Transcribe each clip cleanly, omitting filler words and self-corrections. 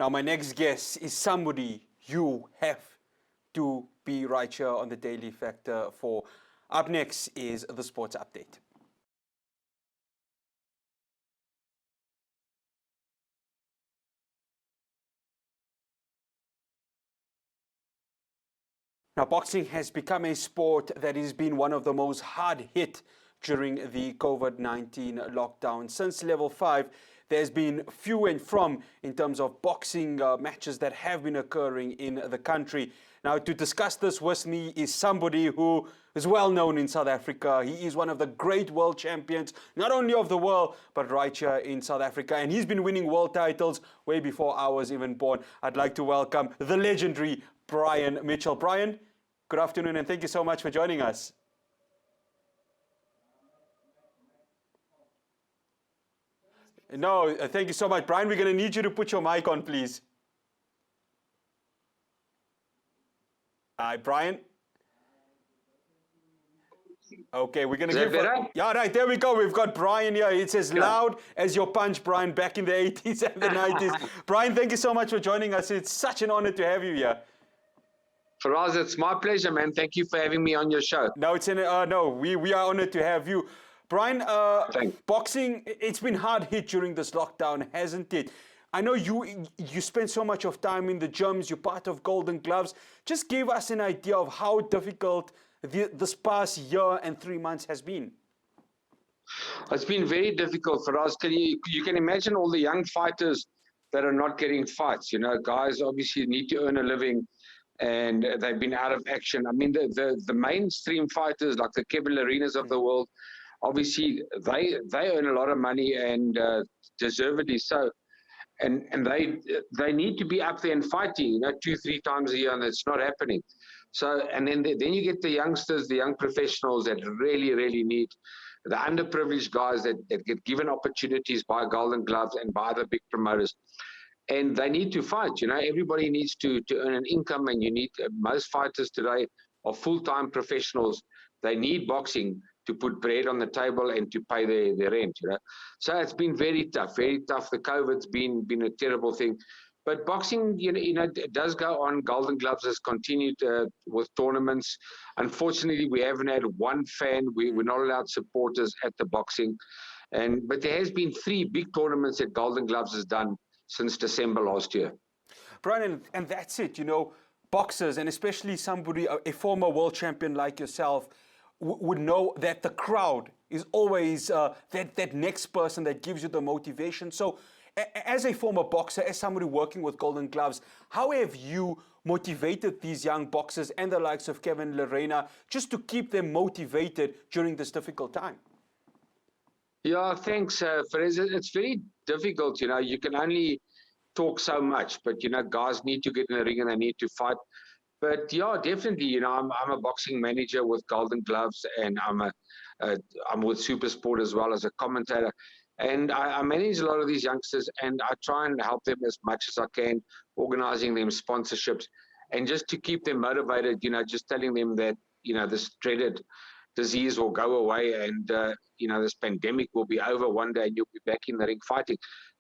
Now, my next guest is somebody you have to be right here on the Daily Factor for. Up next is the Sports Update. Now, boxing has become a sport that has been one of the most hard hit during the COVID-19 lockdown. Since level 5, there's been few and from in terms of boxing matches that have been occurring in the country. Now, to discuss this with me is somebody who is well known in South Africa. He is one of the great world champions, not only of the world, but right here in South Africa. And he's been winning world titles way before I was even born. I'd like to welcome the legendary Brian Mitchell. Brian, good afternoon, and thank you so much for joining us. No, thank you so much. Brian, we're going to need you to put your mic on, please. Hi, Brian. Okay, we're going to give... better? Yeah, right, there we go. We've got Brian here. It's as loud as your punch, Brian, back in the 80s and the 90s. Brian, thank you so much for joining us. It's such an honor to have you here. Faraz, it's my pleasure, man. Thank you for having me on your show. No, it's we are honored to have you. Brian, boxing, it's been hard hit during this lockdown, hasn't it? I know you spend so much of time in the gyms, you're part of Golden Gloves. Just give us an idea of how difficult this past year and 3 months has been. It's been very difficult for us. You can imagine all the young fighters that are not getting fights. You know, guys obviously need to earn a living and they've been out of action. I mean, the mainstream fighters like the Kevin Arenas of the world, obviously they earn a lot of money and deservedly so. And they need to be up there and fighting, you know, 2-3 times a year, and it's not happening. So, and then you get the youngsters, the young professionals that really need, the underprivileged guys that get given opportunities by Golden Gloves and by other big promoters. And they need to fight, you know, everybody needs to earn an income, and you need, most fighters today are full-time professionals. They need boxing to put bread on the table and to pay their rent, you know. So it's been very tough, very tough. The COVID's been a terrible thing. But boxing, you know, it does go on. Golden Gloves has continued with tournaments. Unfortunately, we haven't had one fan. We're not allowed supporters at the boxing. But there has been 3 big tournaments that Golden Gloves has done since December last year. Brian, and that's it, you know, boxers, and especially somebody, a former world champion like yourself, would know that the crowd is always that next person that gives you the motivation. So as a former boxer, as somebody working with Golden Gloves, how have you motivated these young boxers and the likes of Kevin Lerena just to keep them motivated during this difficult time? Yeah, thanks, Faraz. It's very difficult, you know. You can only talk so much, but, you know, guys need to get in the ring and they need to fight. But yeah, definitely, you know, I'm a boxing manager with Golden Gloves, and I'm with Supersport as well as a commentator. And I manage a lot of these youngsters, and I try and help them as much as I can, organizing them sponsorships, and just to keep them motivated, you know, just telling them that, you know, this dreaded disease will go away, and, you know, this pandemic will be over one day and you'll be back in the ring fighting.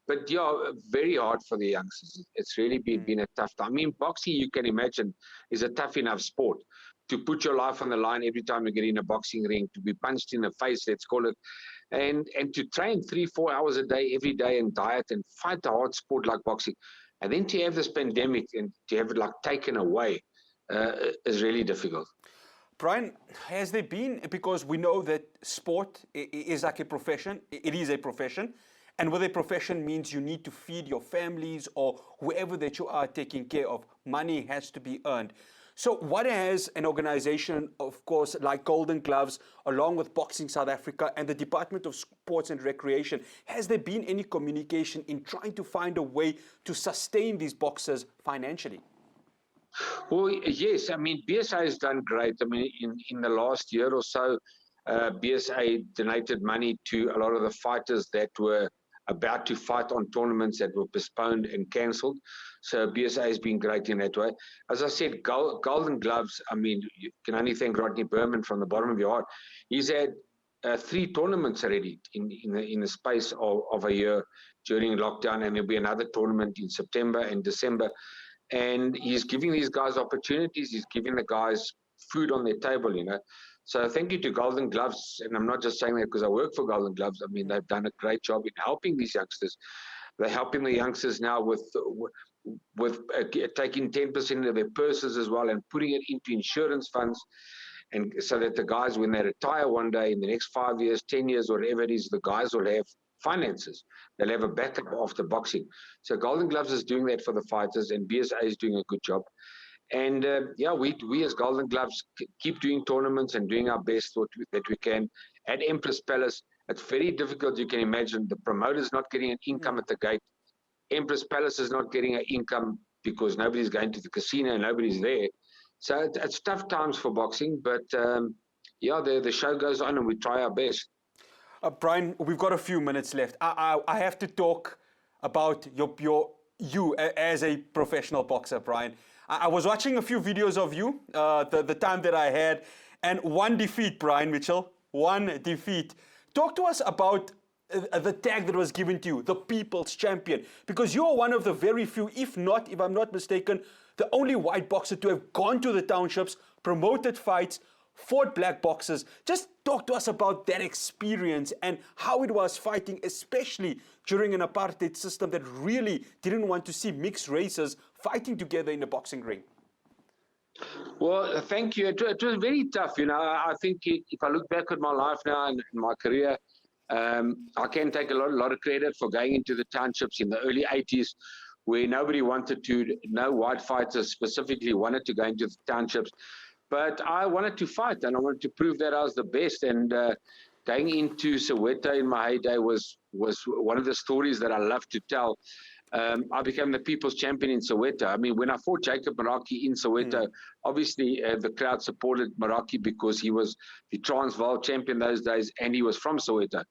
But yeah, very hard for the youngsters. It's really been a tough time. I mean, boxing, you can imagine, is a tough enough sport. To put your life on the line every time you get in a boxing ring, to be punched in the face, let's call it, and to train 3-4 hours a day, every day, and diet and fight a hard sport like boxing. And then to have this pandemic and to have it like taken away is really difficult. Brian, has there been, because we know that sport is like a profession, it is a profession, and with a profession means you need to feed your families or whoever that you are taking care of. Money has to be earned. So what has an organization, of course, like Golden Gloves, along with Boxing South Africa and the Department of Sports and Recreation, has there been any communication in trying to find a way to sustain these boxers financially? Well, yes. I mean, BSA has done great. I mean, in the last year or so, BSA donated money to a lot of the fighters that were about to fight on tournaments that were postponed and cancelled. So BSA has been great in that way. As I said, Golden Gloves, I mean, you can only thank Rodney Berman from the bottom of your heart. He's had 3 tournaments already in the space of a year during lockdown, and there'll be another tournament in September and December. And he's giving these guys opportunities. He's giving the guys food on their table, you know. So thank you to Golden Gloves, and I'm not just saying that because I work for Golden Gloves. I mean, they've done a great job in helping these youngsters. They're helping the youngsters now with taking 10% of their purses as well and putting it into insurance funds, and so that the guys, when they retire one day in the next 5 years, 10 years, whatever it is, the guys will have finances. They'll have a backup after boxing. So Golden Gloves is doing that for the fighters, and BSA is doing a good job. And yeah, we as Golden Gloves keep doing tournaments and doing our best that we can. At Empress Palace, it's very difficult. You can imagine the promoter's not getting an income at the gate. Empress Palace is not getting an income because nobody's going to the casino and nobody's there. So it's tough times for boxing, but yeah, the show goes on and we try our best. Brian, we've got a few minutes left. I have to talk about you as a professional boxer, Brian. I was watching a few videos of you the time that I had, and one defeat, Brian Mitchell, one defeat. Talk to us about the tag that was given to you, the People's Champion, because you're one of the very few, if I'm not mistaken, the only white boxer to have gone to the townships, promoted fights, fought black boxers. Just talk to us about that experience and how it was fighting, especially during an apartheid system that really didn't want to see mixed races fighting together in the boxing ring. Well, thank you. It was very tough. You know, I think if I look back at my life now and my career, I can take a lot of credit for going into the townships in the early 80s, where nobody wanted to, no white fighters specifically wanted to go into the townships. But I wanted to fight, and I wanted to prove that I was the best. And going into Soweto in my heyday was one of the stories that I love to tell. I became the People's Champion in Soweto. I mean, when I fought Jacob Maraki in Soweto, obviously the crowd supported Maraki because he was the Transvaal champion those days, and he was from Soweto.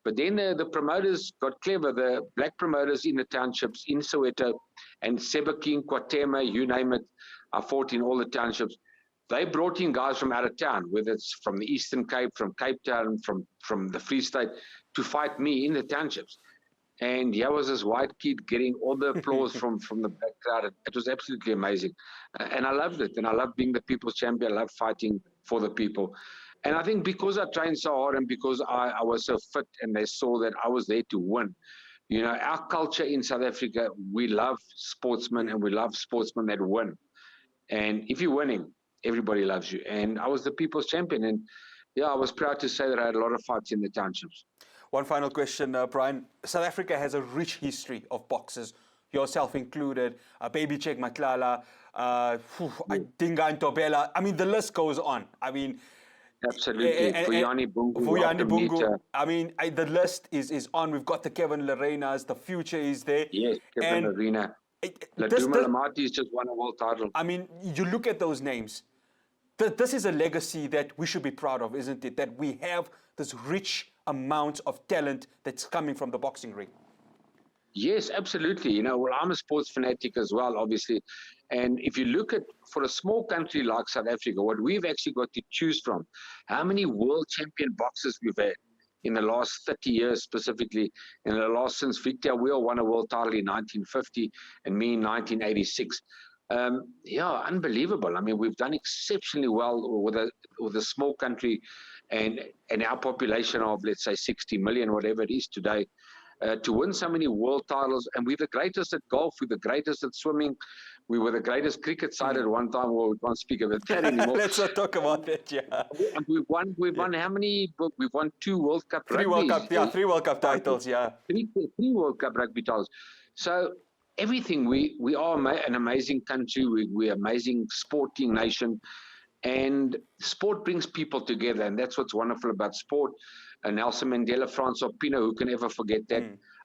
But then the promoters got clever, the black promoters in the townships in Soweto, and Seba King, Kwatema, you name it, I fought in all the townships. They brought in guys from out of town, whether it's from the Eastern Cape, from Cape Town, from the Free State, to fight me in the townships. And here was this white kid getting all the applause from the black crowd. It was absolutely amazing. And I loved it. And I loved being the People's Champion. I loved fighting for the people. And I think because I trained so hard and because I was so fit and they saw that I was there to win, you know, our culture in South Africa, we love sportsmen and we love sportsmen that win. And if you're winning, everybody loves you. And I was the People's Champion. And yeah, I was proud to say that I had a lot of fights in the townships. One final question, Brian. South Africa has a rich history of boxers, yourself included, Baby Check Matlala, Dinga Ntobela. I mean, the list goes on. I mean, absolutely. Vuyani Bungu. I mean, the list is on. We've got the Kevin Lorenas. The future is there. Yes, Kevin Lorena. Laduma Lamati has just won a world title. I mean, you look at those names. This is a legacy that we should be proud of, isn't it? That we have this rich amount of talent that's coming from the boxing ring. Yes, absolutely. You know, well, I'm a sports fanatic as well, obviously. And if you look at, for a small country like South Africa, what we've actually got to choose from, how many world champion boxers we've had in the last 30 years, specifically in the last, since Victor Wheel won a world title in 1950 and me in 1986. Yeah, unbelievable. I mean, we've done exceptionally well with a small country and our population of, let's say, 60 million, whatever it is today, to win so many world titles. And we're the greatest at golf, we're the greatest at swimming, we were the greatest cricket side at one time. Well, we can't speak of it anymore. Let's not talk about that, yeah. And we've won how many? We've won 2 World Cup Three World Cup titles, yeah. Three World Cup rugby titles. So everything, we are an amazing country, we're an amazing sporting nation. And sport brings people together, and that's what's wonderful about sport. Nelson Mandela, Francois Pienaar, who can ever forget that?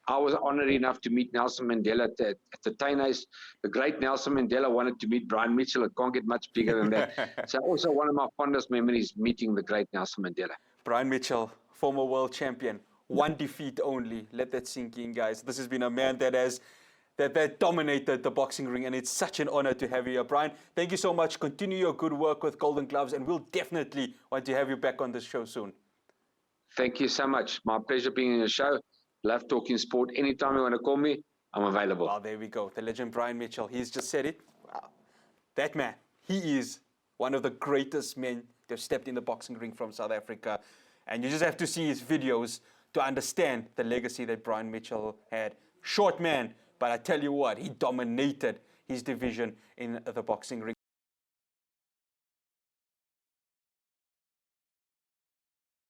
I was honored enough to meet Nelson Mandela at the Tainais. The great Nelson Mandela wanted to meet Brian Mitchell. It can't get much bigger than that. So also one of my fondest memories, meeting the great Nelson Mandela. Brian Mitchell, former world champion, one defeat only. Let that sink in, guys. This has been a man that dominated the boxing ring, and it's such an honor to have you here. Brian, thank you so much. Continue your good work with Golden Gloves, and we'll definitely want to have you back on this show soon. Thank you so much. My pleasure being in your show. Love talking sport. Anytime you want to call me, I'm available. Well, there we go. The legend Brian Mitchell, he's just said it. Wow. That man, he is one of the greatest men to have stepped in the boxing ring from South Africa. And you just have to see his videos to understand the legacy that Brian Mitchell had. Short man, but I tell you what, he dominated his division in the boxing ring.